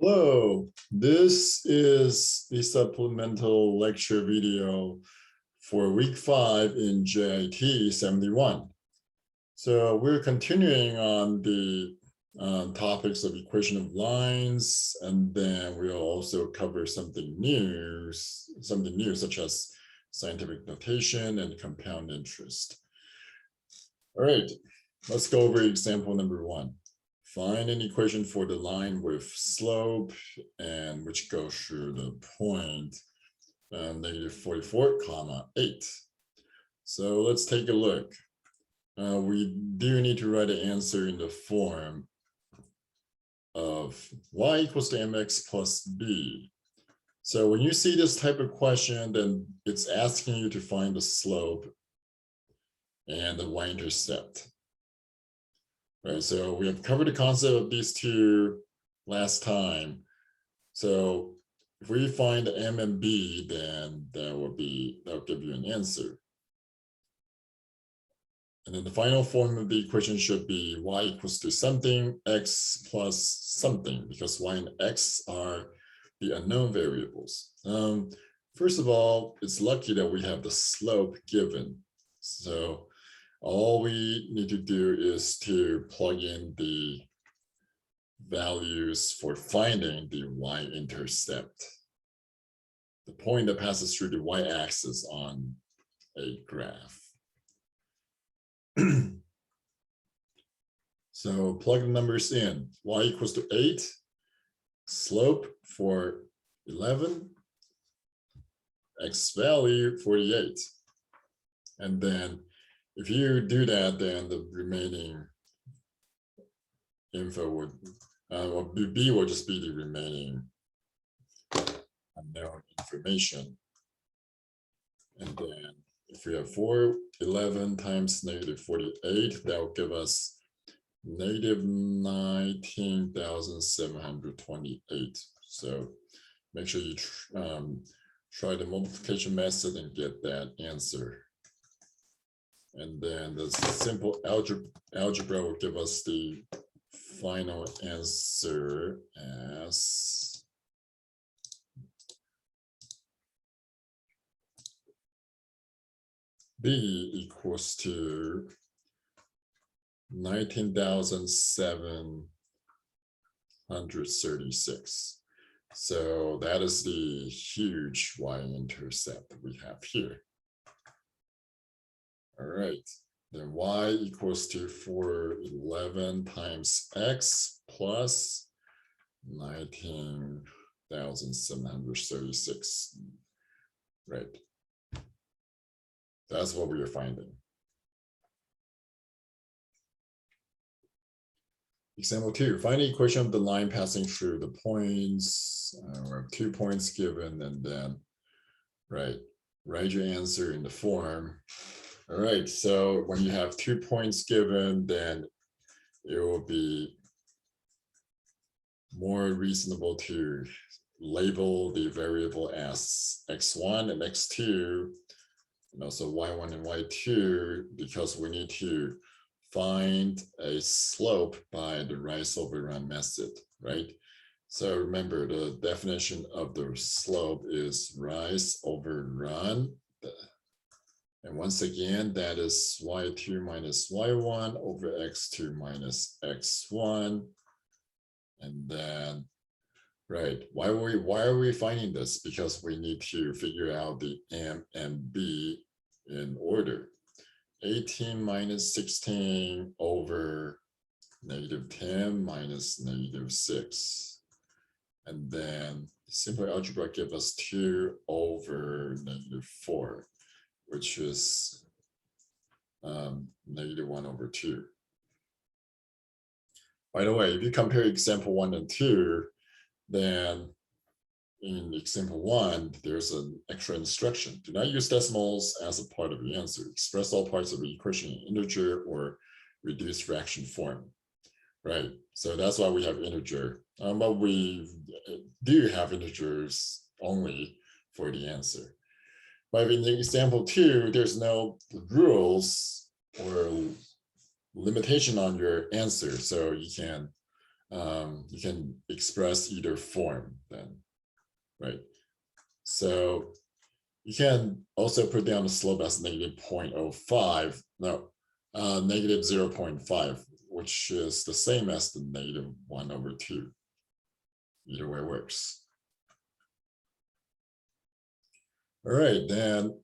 Hello, this is the supplemental lecture video for week 5 in JIT 71. So we're continuing on the topics of equation of lines, and then we'll also cover something new such as scientific notation and compound interest. All right, let's go over example number 1. Find an equation for the line with slope and which goes through the point -44, 8. So let's take a look. We do need to write an answer in the form of y equals to mx plus b. So when you see this type of question, then it's asking you to find the slope and the y-intercept. Right, so we have covered the concept of these two last time. So if we find m and b, then that'll give you an answer. And then the final form of the equation should be y equals to something, x plus something, because y and x are the unknown variables. First of all, it's lucky that we have the slope given. So all we need to do is to plug in the values for finding the y-intercept, the point that passes through the y-axis on a graph. So plug the numbers in. Y equals to 8, slope for 11, x value 48. And then if you do that, then the remaining info would, or B will just be the remaining unknown information. And then if we have 411 times -48, that will give us -19,728. So make sure you try the multiplication method and get that answer. And then the simple algebra will give us the final answer as B equals to 19,736. So that is the huge y-intercept that we have here. All right, then y equals to 411 times x plus 19,736. Right. That's what we are finding. Example 2, find the equation of the line passing through the points. We have 2 points given, and then, write your answer in the form. All right, so when you have 2 points given, then it will be more reasonable to label the variable as x1 and x2, and also y1 and y2, because we need to find a slope by the rise over run method, right? So remember, the definition of the slope is rise over run. And once again, that is y2 minus y1 over x2 minus x1. And then, right, why are we finding this? Because we need to figure out the m and b in order. 18 minus 16 over -10 minus -6. And then simple algebra gives us 2 over -4. Which is -1 over 2. By the way, if you compare example 1 and 2, then in example 1, there's an extra instruction. Do not use decimals as a part of the answer. Express all parts of the equation in integer or reduced fraction form. Right, so that's why we have integer. But we do have integers only for the answer. But in example 2, there's no rules or limitation on your answer, so you can you can express either form then, right? So you can also put down the slope as negative 0.05, no, negative 0.5, which is the same as the negative 1/2. Either way works. All right, then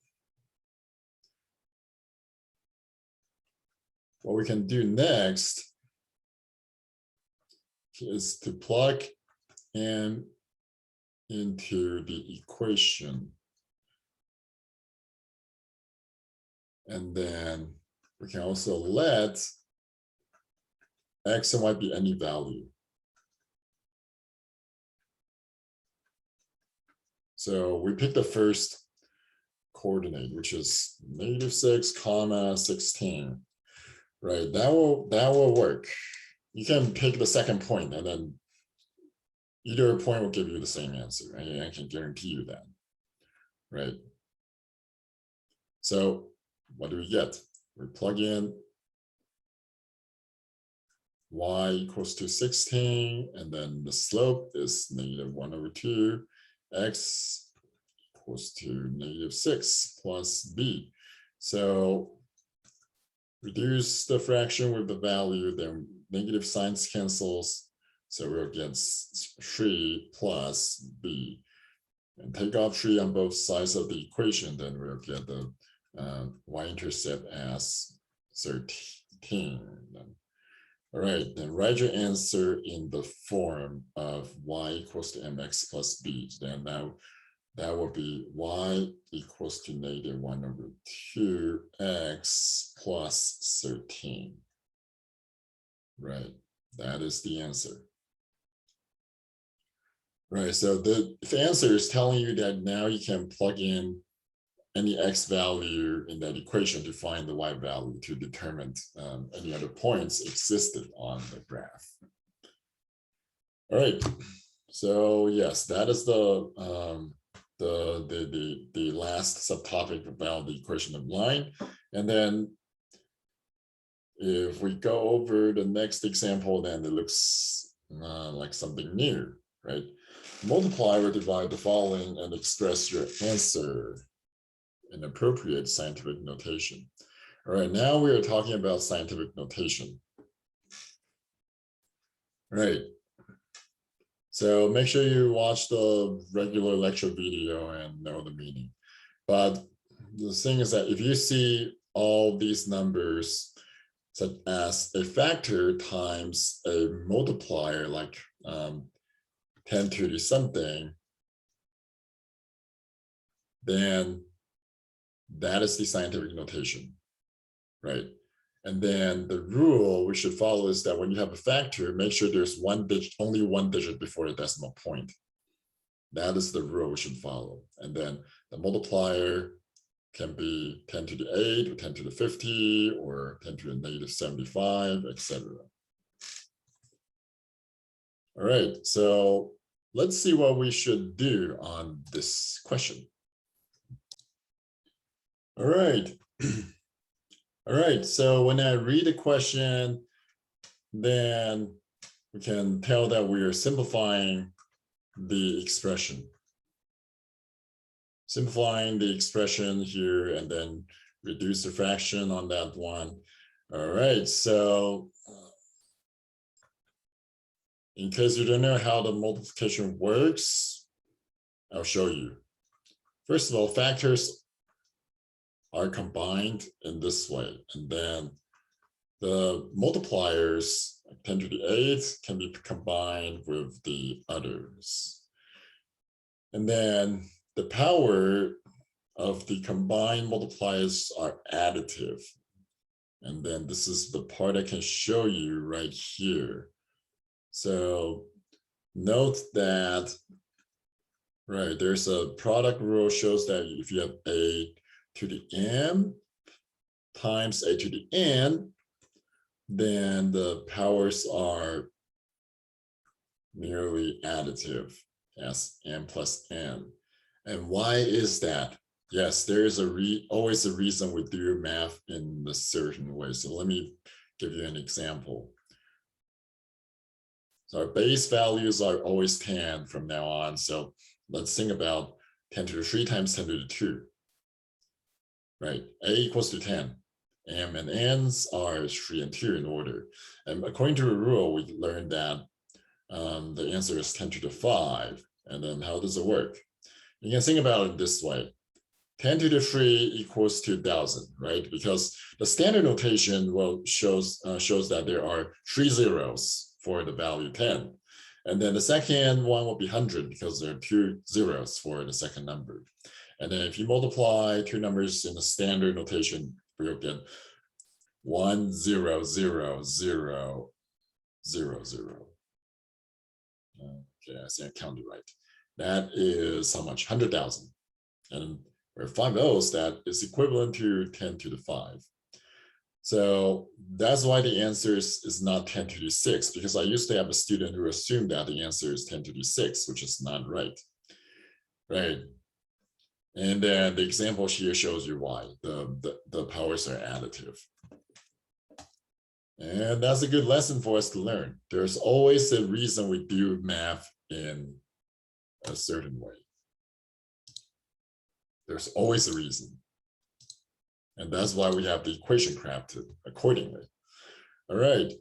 what we can do next is to plug in into the equation. And then we can also let x and y be any value. So we pick the first coordinate, which is -6, 16. Right, that will work. You can pick the second point, and then either point will give you the same answer. I can guarantee you that. Right. So what do we get? We plug in y equals to 16, and then the slope is negative 1/2. X equals to -6 plus b. So reduce the fraction with the value, then negative signs cancels. So we'll get 3 plus b. And take off 3 on both sides of the equation, then we'll get the y-intercept as 13. All right, then write your answer in the form of y equals to mx plus b. Then now that will be y equals to negative 1/2 x plus 13. Right, that is the answer. Right, so the answer is telling you that now you can plug in any x value in that equation to find the y value to determine any other points existed on the graph. All right, so yes, that is the last subtopic about the equation of line. And then if we go over the next example, then it looks like something new, right? Multiply or divide the following and express your answer in appropriate scientific notation. All right, now we are talking about scientific notation. All right. So make sure you watch the regular lecture video and know the meaning. But the thing is that if you see all these numbers, such as a factor times a multiplier, like 10 to the something, then that is the scientific notation, right? And then the rule we should follow is that when you have a factor, make sure there's one digit, only one digit before the decimal point. That is the rule we should follow. And then the multiplier can be 10 to the 8 or 10 to the 50 or 10 to the negative 75, etc. All right, so let's see what we should do on this question. All right. All right, so when I read a question, then we can tell that we are simplifying the expression. Simplifying the expression here and then reduce the fraction on that one. All right, so in case you don't know how the multiplication works, I'll show you. First of all, factors are combined in this way, and then the multipliers, 10 to the 8, can be combined with the others. And then the power of the combined multipliers are additive. And then this is the part I can show you right here. So note that, right, there's a product rule shows that if you have a to the m times a to the n, then the powers are merely additive as m plus n. And why is that? Yes, there is always a reason we do math in a certain way. So let me give you an example. So our base values are always 10 from now on. So let's think about 10 to the 3 times 10 to the 2. Right, A equals to 10. M and N's are 3 and 2 in order. And according to the rule, we learned that the answer is 10 to the 5. And then how does it work? You can think about it this way. 10 to the 3 equals to 1,000, right? Because the standard notation shows that there are 3 zeros for the value 10. And then the second one will be 100 because there are 2 zeros for the second number. And then if you multiply 2 numbers in the standard notation, we'll get 1 0 0 0 0 0. Okay, I think I counted right. That is how much? 100,000. And where 5 O's, that is equivalent to 10 to the 5. So that's why the answer is not 10 to the 6, because I used to have a student who assumed that the answer is 10 to the 6, which is not right. Right. And then the example here shows you why the powers are additive. And that's a good lesson for us to learn. There's always a reason we do math in a certain way. There's always a reason. And that's why we have the equation crafted accordingly. All right.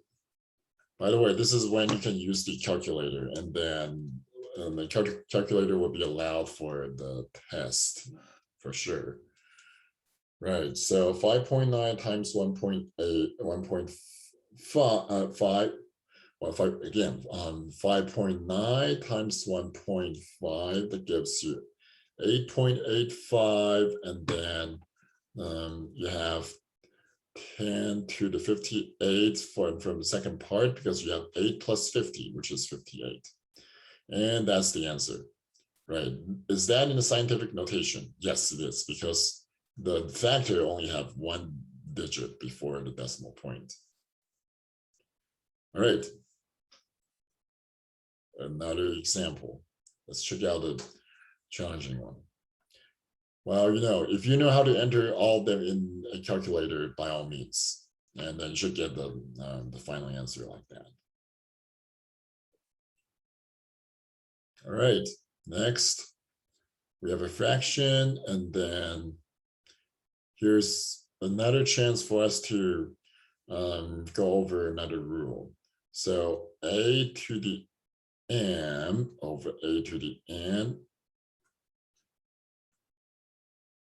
By the way, this is when you can use the calculator, and then the calculator will be allowed for the test for sure. Right. So 5.9 times 1.8, 1.5, well, 5.9 times 1.5, that gives you 8.85, and then you have 10 to the 58 from the second part, because you have 8 plus 50, which is 58. And that's the answer, right? Is that in the scientific notation? Yes, it is, because the factor only have 1 digit before the decimal point. All right. Another example. Let's check out the challenging one. Well, if you know how to enter all of them in a calculator, by all means, and then you should get the final answer like that. All right, next, we have a fraction, and then here's another chance for us to go over another rule. So a to the m over a to the n.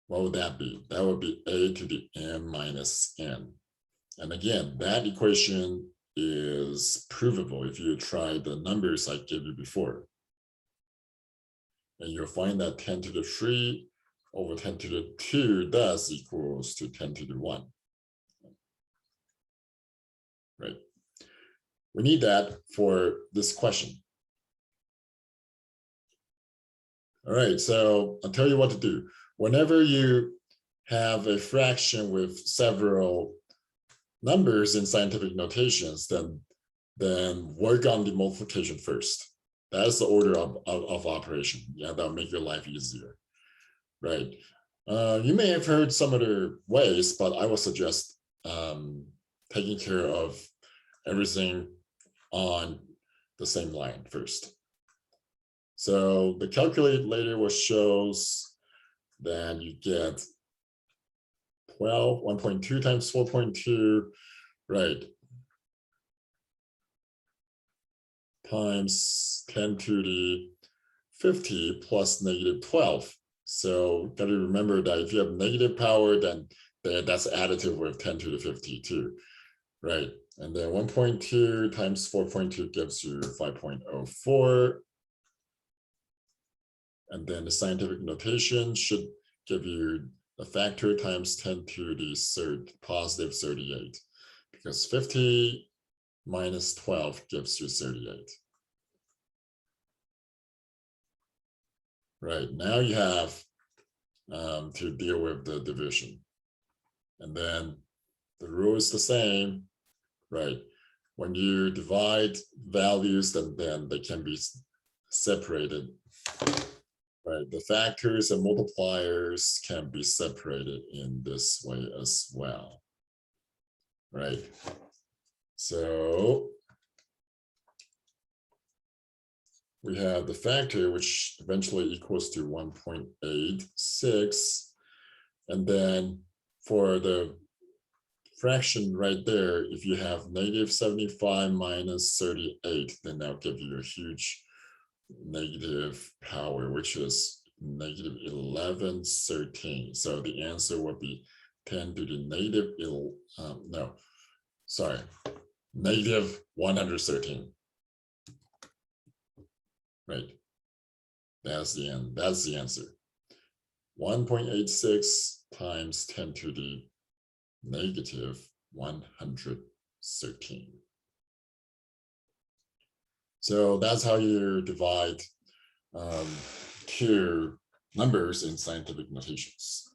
What would that be? That would be a to the m minus n. And again, that equation is provable if you try the numbers I gave you before. And you'll find that 10 to the 3 over 10 to the 2 thus equals to 10 to the 1. Right. We need that for this question. All right, so I'll tell you what to do. Whenever you have a fraction with several numbers in scientific notations, then work on the multiplication first. That's the order of operation. Yeah, that'll make your life easier, right? You may have heard some other ways, but I will suggest taking care of everything on the same line first. So the calculator will shows that you get 1.2 times 4.2, right, times 10 to the 50 plus negative 12. So got to remember that if you have negative power, then that's additive with 10 to the 52, right? And then 1.2 times 4.2 gives you 5.04. And then the scientific notation should give you a factor times 10 to the positive 38, because 50 minus 12 gives you 38. Right, now you have to deal with the division. And then the rule is the same, right? When you divide values, then they can be separated. Right, the factors and multipliers can be separated in this way as well. Right, so we have the factor, which eventually equals to 1.86. And then for the fraction right there, if you have negative 75 minus 38, then that'll give you a huge negative power, which is negative 1113. So the answer would be 10 to the negative, negative 113. Right. That's the end. That's the answer. 1.86 times 10 to the negative 113. So that's how you divide two numbers in scientific notations.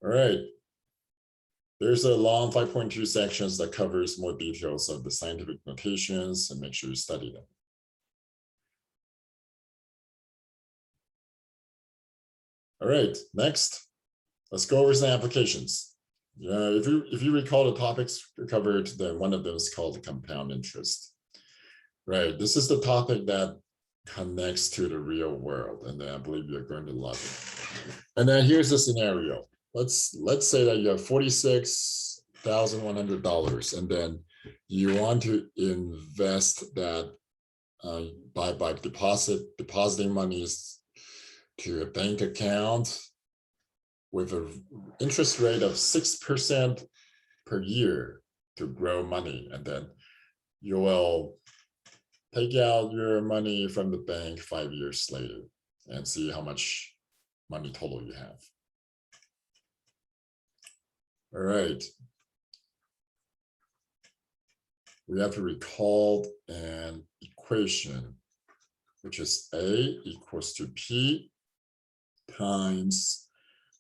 All right. There's a long 5.2 sections that covers more details of the scientific notations, and make sure you study them. All right, next, let's go over some applications. If you recall the topics covered, then one of them is called compound interest. Right, this is the topic that connects to the real world, and then I believe you're going to love it. And then here's the scenario. Let's say that you have $46,100, and then you want to invest that by depositing monies to a bank account with an interest rate of 6% per year to grow money, and then you will take out your money from the bank 5 years later and see how much money total you have. All right. We have to recall an equation, which is A equals to P times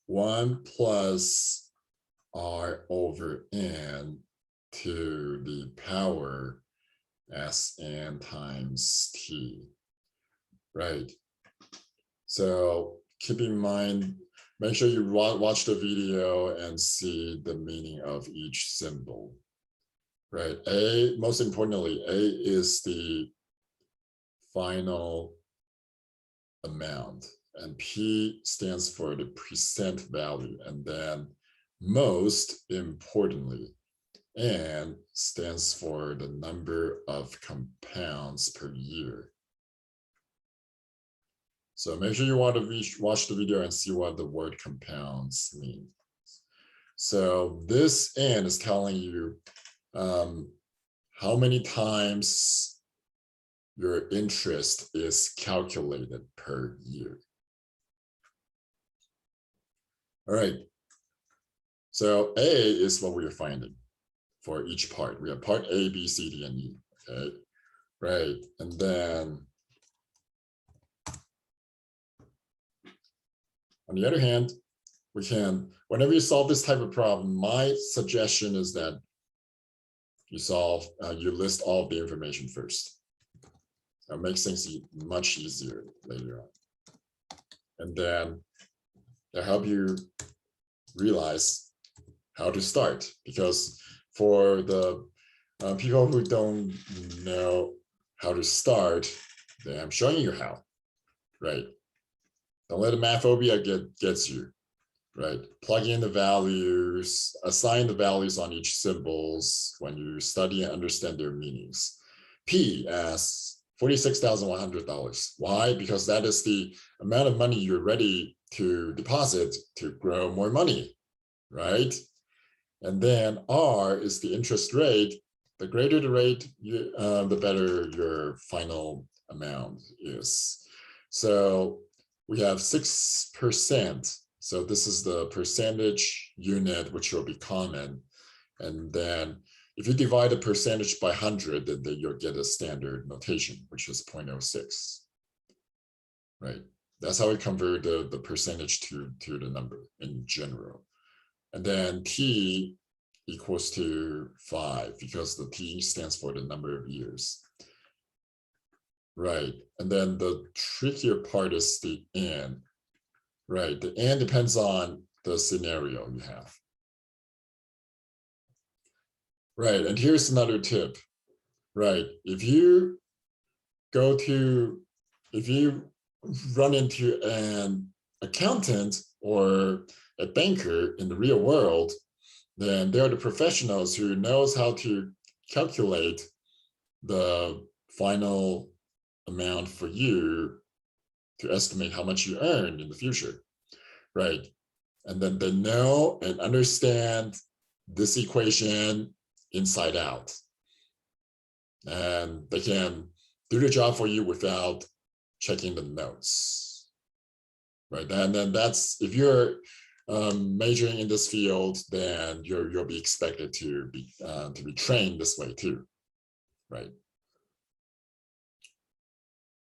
1 plus R over N to the power Sn times T. Right. So keep in mind, make sure you watch the video and see the meaning of each symbol. Right. A, most importantly, A is the final amount, and P stands for the percent value, and then most importantly, N stands for the number of compounds per year. So make sure you want to watch the video and see what the word compounds mean. So this N is telling you how many times your interest is calculated per year. All right. So A is what we are finding for each part. We have part A, B, C, D, and E. Okay. Right. And then on the other hand, we can, whenever you solve this type of problem, my suggestion is that you list all of the information first. It makes things much easier later on. And then to help you realize how to start, because for the people who don't know how to start, then I'm showing you how, right? Don't let the mathphobia gets you, right? Plug in the values, assign the values on each symbols when you study and understand their meanings. P as $46,100. Why? Because that is the amount of money you're ready to deposit to grow more money, right? And then R is the interest rate. The greater the rate, the better your final amount is. So we have 6%. So this is the percentage unit, which will be common. And then if you divide the percentage by 100, then you'll get a standard notation, which is 0.06, right? That's how we convert the percentage to the number in general. And then T equals to 5, because the T stands for the number of years. Right, and then the trickier part is the N. Right, the N depends on the scenario you have. Right, and here's another tip. right? If you run into an accountant or a banker in the real world, then they're the professionals who knows how to calculate the final amount for you to estimate how much you earn in the future, right? And then they know and understand this equation inside out. And they can do the job for you without checking the notes, right? And then that's, if you're majoring in this field, then you'll be expected to be trained this way too, right?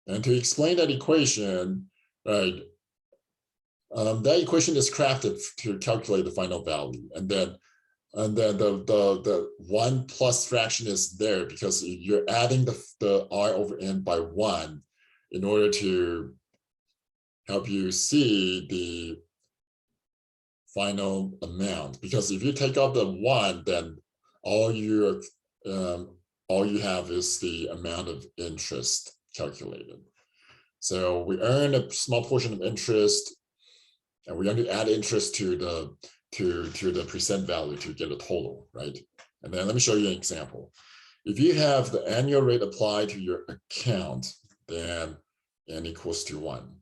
And to explain that equation, right? That equation is crafted to calculate the final value, and then the 1 plus fraction is there because you're adding the r over n by 1 in order to help you see the final amount. Because if you take out the 1, then all you have is the amount of interest calculated. So we earn a small portion of interest, and we're going to add interest to the percent value to get a total, right? And then let me show you an example. If you have the annual rate applied to your account, then n equals to 1.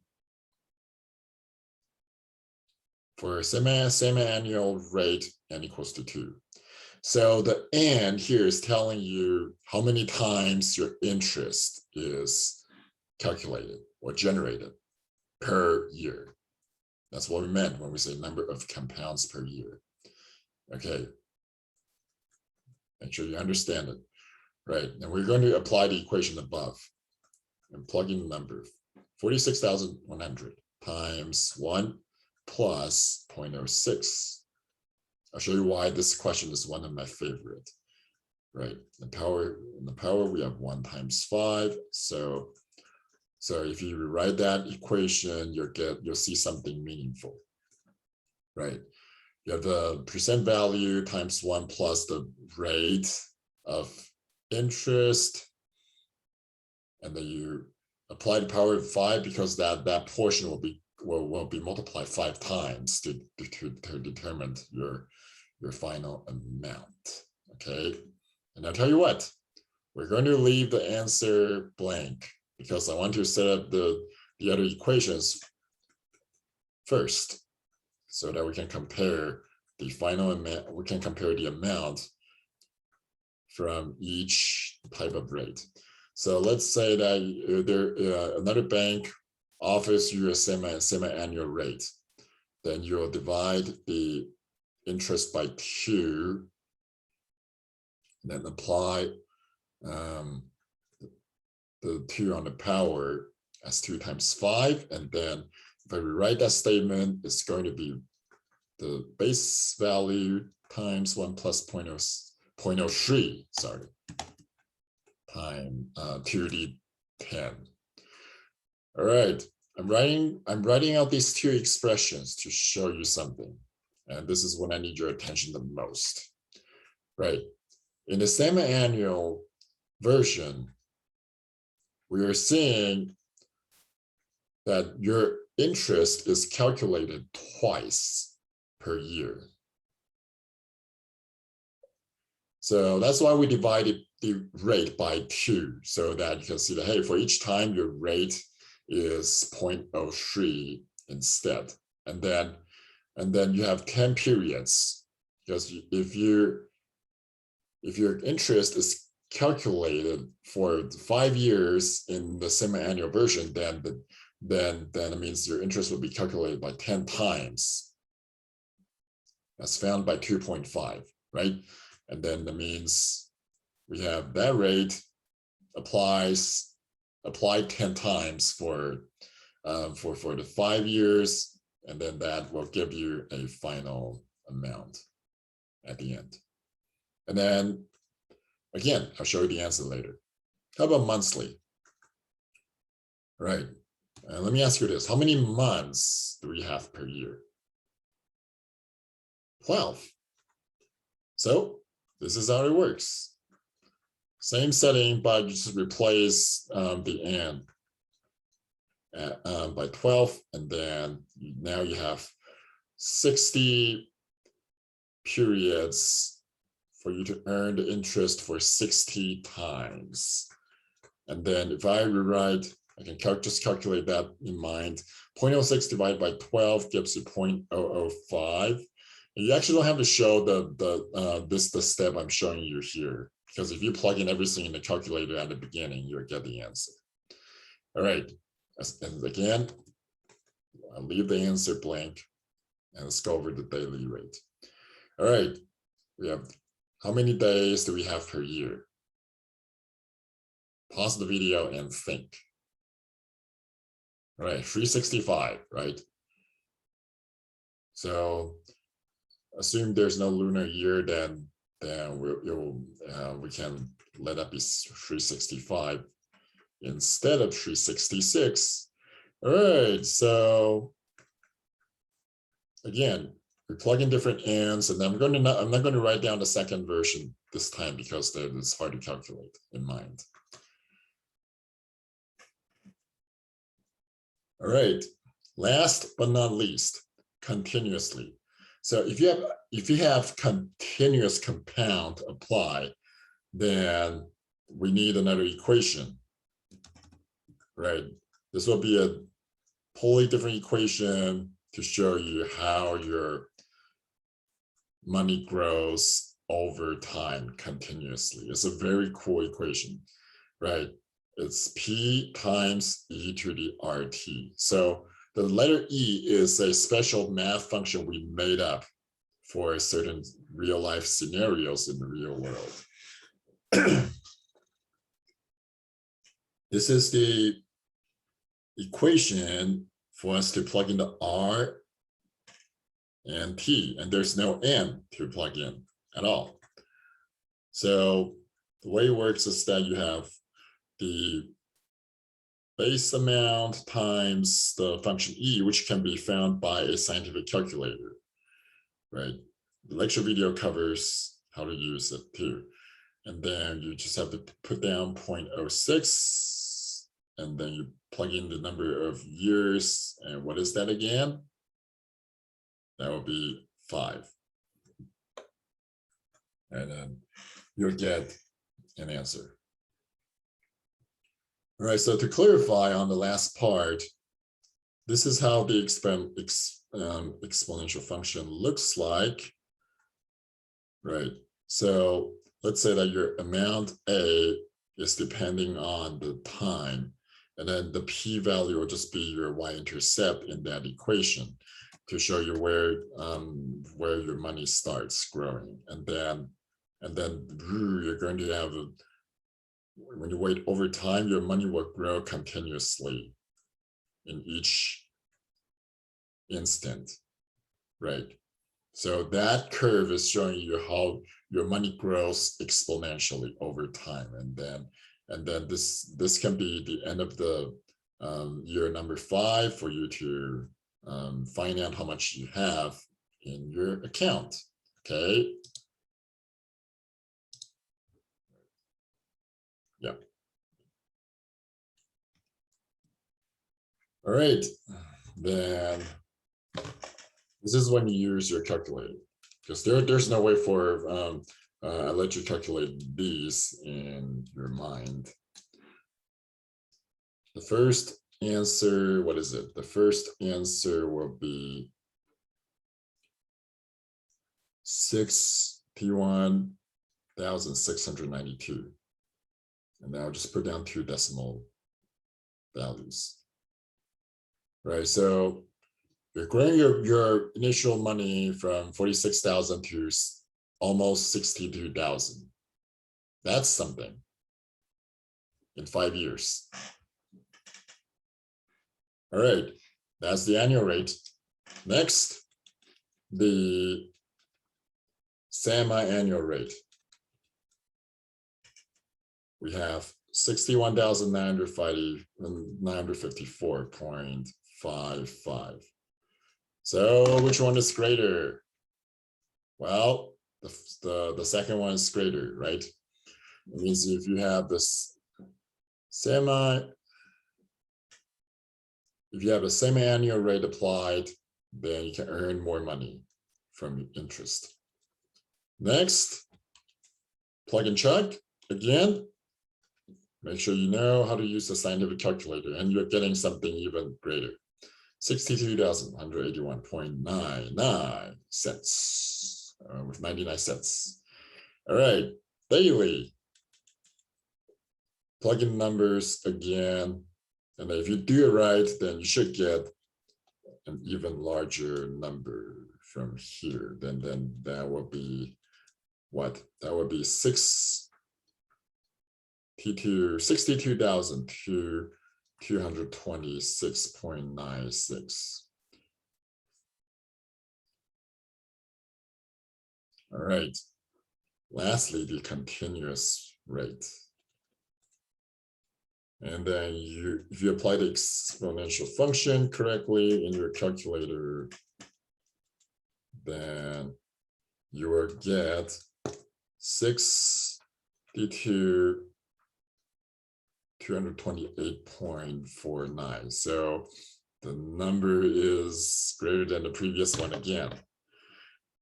For semi-annual rate, n equals to 2. So the n here is telling you how many times your interest is calculated or generated per year. That's what we meant when we say number of compounds per year. Okay. Make sure you understand it. Right. And we're going to apply the equation above and plug in the number 46,100 times 1 plus 0.06. I'll show you why this question is one of my favorite. Right. In the power we have 1 times 5. So if you rewrite that equation, you'll see something meaningful, right? You have the percent value times 1 plus the rate of interest, and then you apply the power of 5 because that portion will be multiplied 5 times to determine your final amount. Okay, and I'll tell you what, we're going to leave the answer blank, because I want to set up the other equations first so that we can compare the final amount. We can compare the amount from each type of rate. So let's say that another bank offers you a semi-annual rate. Then you'll divide the interest by 2, and then apply the 2 on the power as 2 times 5. And then if I rewrite that statement, it's going to be the base value times 1 plus 0.03, sorry, time 2d10. All right, I'm writing out these 2 expressions to show you something. And this is when I need your attention the most. Right. In the semi-annual version, we are seeing that your interest is calculated twice per year. So that's why we divided the rate by 2, so that you can see that, hey, for each time your rate is 0.03 instead. And then you have 10 periods, because if your interest is calculated for 5 years in the semi-annual version, then it means your interest will be calculated by 10 times. That's found by 2.5, right? And then that means we have that rate applied 10 times for the 5 years, and then that will give you a final amount at the end. And then again, I'll show you the answer later. How about monthly? Right. Let me ask you this. How many months do we have per year? 12. So this is how it works. Same setting, but just replace the and by 12, and then now you have 60 periods for you to earn the interest for 60 times. And then if I rewrite, I can just calculate that in mind. 0.06 divided by 12 gives you 0.005. And you actually don't have to show the step I'm showing you here, because if you plug in everything in the calculator at the beginning, you'll get the answer. All right, and again, I'll leave the answer blank, and let's go over the daily rate. All right, we have, how many days do we have per year? Pause the video and think. All right, 365, right? So assume there's no lunar year, then we can let that be 365 instead of 366. All right, so again, we plug in different ands, and I'm not going to write down the second version this time because it's hard to calculate in mind. All right, last but not least, continuously. So if you have continuous compound apply, then we need another equation, right? This will be a wholly different equation to show you how your money grows over time continuously. It's a very cool equation, right? It's P times e to the RT. So the letter E is a special math function we made up for certain real life scenarios in the real world. This is the equation for us to plug in the R and T, and there's no N to plug in at all. So the way it works is that you have the base amount times the function E, which can be found by a scientific calculator, right? The lecture video covers how to use it too. And then you just have to put down 0.06, and then you plug in the number of years. And what is that again? That will be 5. And then you'll get an answer. All right, so to clarify on the last part, this is how the exponential function looks like, right? So let's say that your amount A is depending on the time, and then the p-value will just be your y-intercept in that equation to show you where your money starts growing, and then you're going to have when you wait over time, your money will grow continuously in each instant, right? So that curve is showing you how your money grows exponentially over time, and then this can be the end of the year number 5 for you to find out how much you have in your account. Okay. Yeah. All right, then this is when you use your calculator, because there's no way for I'll let you calculate these in your mind. The first answer, what is it? The first answer will be 61,692. And now just put down 2 decimal values. Right, so you're growing your initial money from 46,000 to almost 62,000. That's something in 5 years. All right, that's the annual rate. Next, the semi-annual rate. We have 61,954.55. So which one is greater? Well, the second one is greater, right? It means if you have this if you have a semi-annual rate applied, then you can earn more money from interest. Next, plug and chug. Again, make sure you know how to use the scientific calculator, and you're getting something even greater. 62,181.99 cents with 99 cents. All right, daily. Plug in numbers again. And if you do it right, then you should get an even larger number from here. Then that would be what? That would be 62,226.96. All right. Lastly, the continuous rate. And then if you apply the exponential function correctly in your calculator, then you will get 62,228.49. So the number is greater than the previous one again.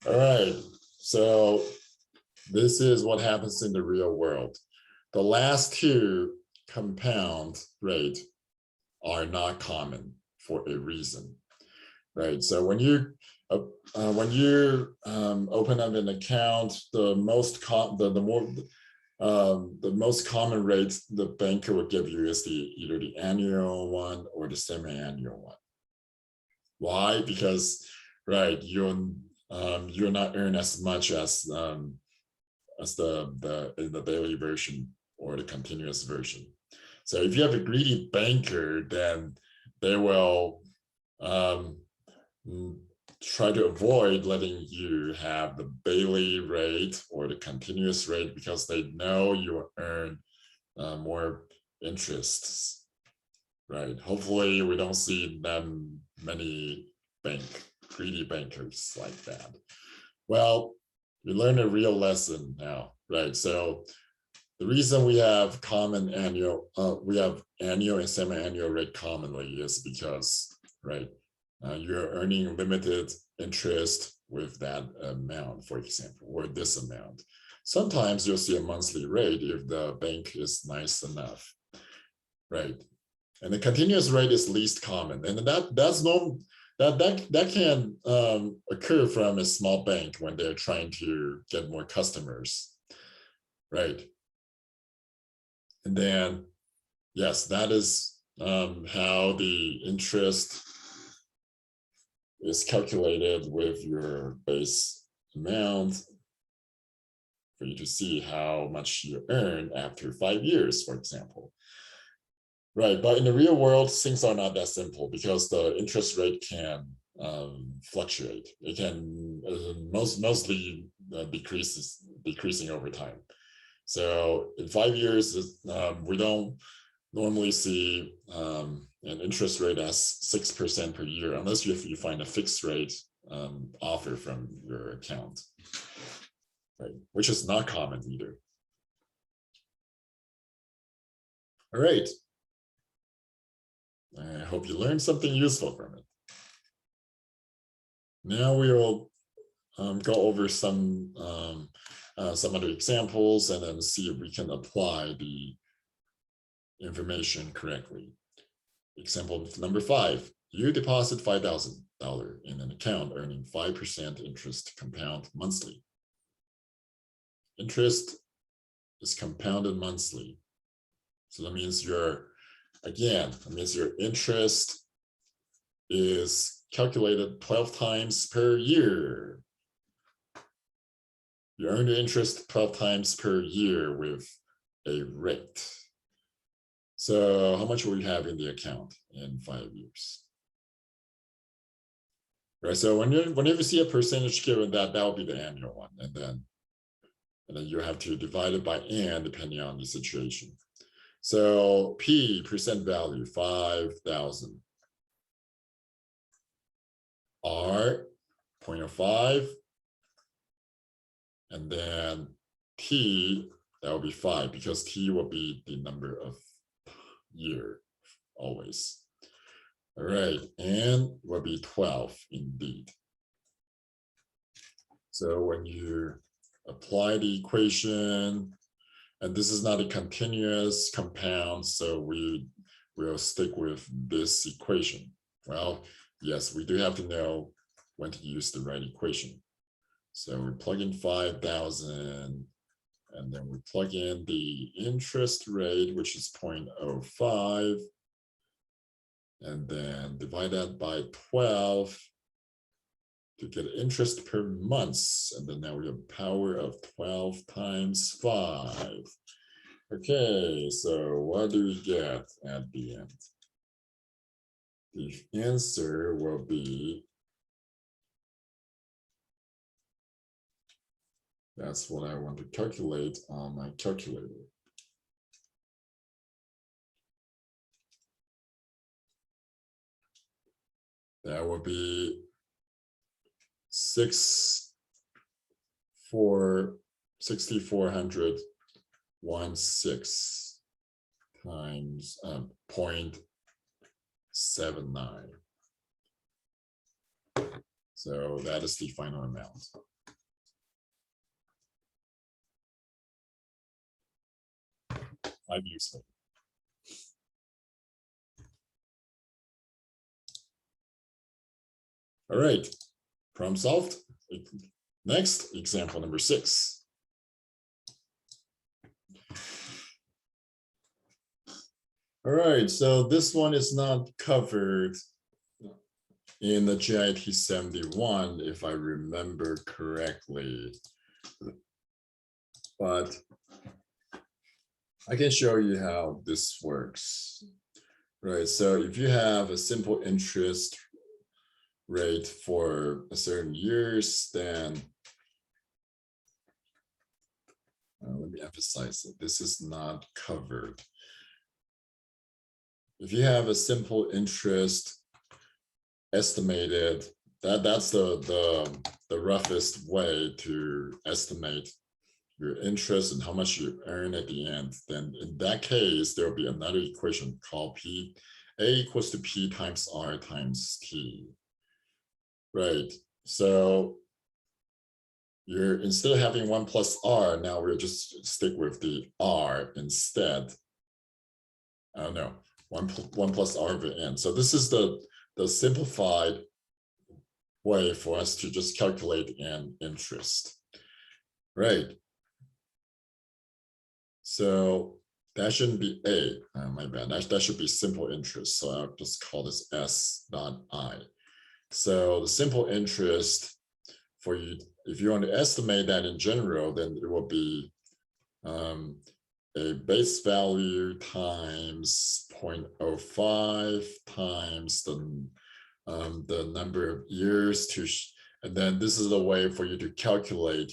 All right, so this is what happens in the real world. The last two compound rate are not common for a reason, right? So when you open up an account, the most common rate the banker will give you is either the annual one or the semi-annual one. Why? Because you're not earn as much as the daily version or the continuous version. So if you have a greedy banker, then they will try to avoid letting you have the daily rate or the continuous rate because they know you will earn more interests, right? Hopefully we don't see them many greedy bankers like that. Well, we learned a real lesson now, right? So the reason we have annual and semi-annual rate commonly is because, you're earning limited interest with that amount, for example, or this amount. Sometimes you'll see a monthly rate if the bank is nice enough, right? And the continuous rate is least common, and that can occur from a small bank when they're trying to get more customers, right? And then, yes, that is how the interest is calculated with your base amount for you to see how much you earn after 5 years, for example. Right, but in the real world, things are not that simple because the interest rate can fluctuate. It can mostly decreasing over time. So in 5 years, we don't normally see an interest rate as 6% per year, unless you find a fixed rate offer from your account, right? Which is not common either. All right. I hope you learned something useful from it. Now we will go over some other examples and then see if we can apply the information correctly. Example number 5, you deposit $5,000 in an account earning 5% interest compound monthly. Interest is compounded monthly. So that means your interest is calculated 12 times per year. You earn the interest 12 times per year with a rate. So how much will you have in the account in 5 years? Right. So whenever you see a percentage given, that will be the annual one, and then you have to divide it by n depending on the situation. So P, percent value, 5,000. R, 0.05. And then T, That will be 5 because t will be the number of year always. All right, and will be 12 indeed. So when you apply the equation, and this is not a continuous compound, so we will stick with this equation. Well, yes, we do have to know when to use the right equation. So we plug in 5,000, and then we plug in the interest rate, which is 0.05, and then divide that by 12 to get interest per month. And then now we have power of 12 times 5. Okay, so what do we get at the end? The answer will be, that's what I want to calculate on my calculator. That will be 6,416 times 0.79. So that is the final amount. I've used it. All right, problem solved. Next, example number 6. All right, so this one is not covered in the JIT 71, if I remember correctly. But I can show you how this works. Right, so if you have a simple interest rate for a certain years, then let me emphasize that this is not covered. If you have a simple interest estimated, that's the roughest way to estimate your interest and how much you earn at the end, then in that case, there will be another equation called A equals to P times R times T. Right, so you're, instead of having 1 plus R, now we'll just stick with the R instead. I don't know, 1 plus R over N. So this is the simplified way for us to just calculate an interest. Right. So that shouldn't be A, my bad. That should be simple interest. So I'll just call this S dot I. So the simple interest for you, if you want to estimate that in general, then it will be a base value times 0.05 times the number of years to, and then this is a way for you to calculate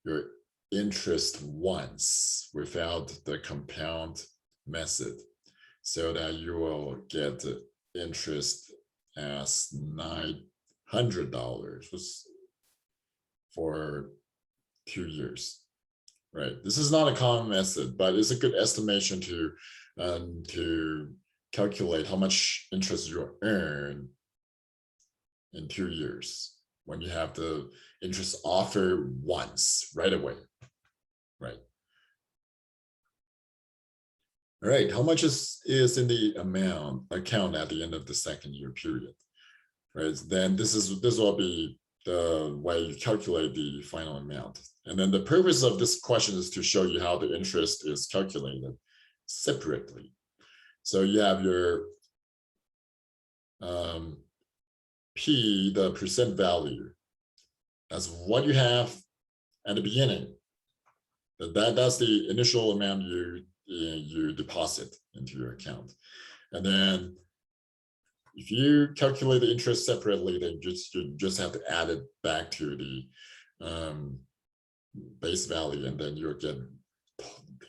your interest once without the compound method, so that you will get the interest as $900 for 2 years. Right, this is not a common method, but it's a good estimation to calculate how much interest you earn in 2 years when you have the interest offer once right away. Right. All right, how much is in the account at the end of the 2nd year period? Right, then this will be the way you calculate the final amount. And then the purpose of this question is to show you how the interest is calculated separately. So you have your P, the percent value. That's what you have at the beginning. That's the initial amount you deposit into your account. And then if you calculate the interest separately, then you just have to add it back to the base value, and then you'll get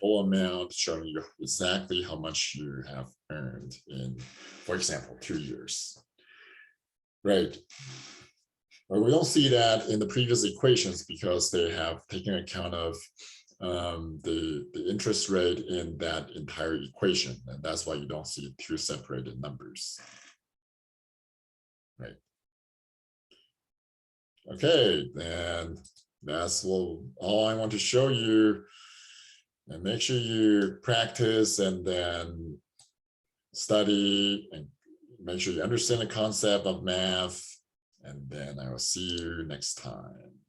whole amount showing you exactly how much you have earned in, for example, 2 years. Right. But we don't see that in the previous equations because they have taken account of the interest rate in that entire equation. And that's why you don't see two separated numbers. Right. Okay, and that's all I want to show you. And make sure you practice and then study and make sure you understand the concept of math. And then I will see you next time.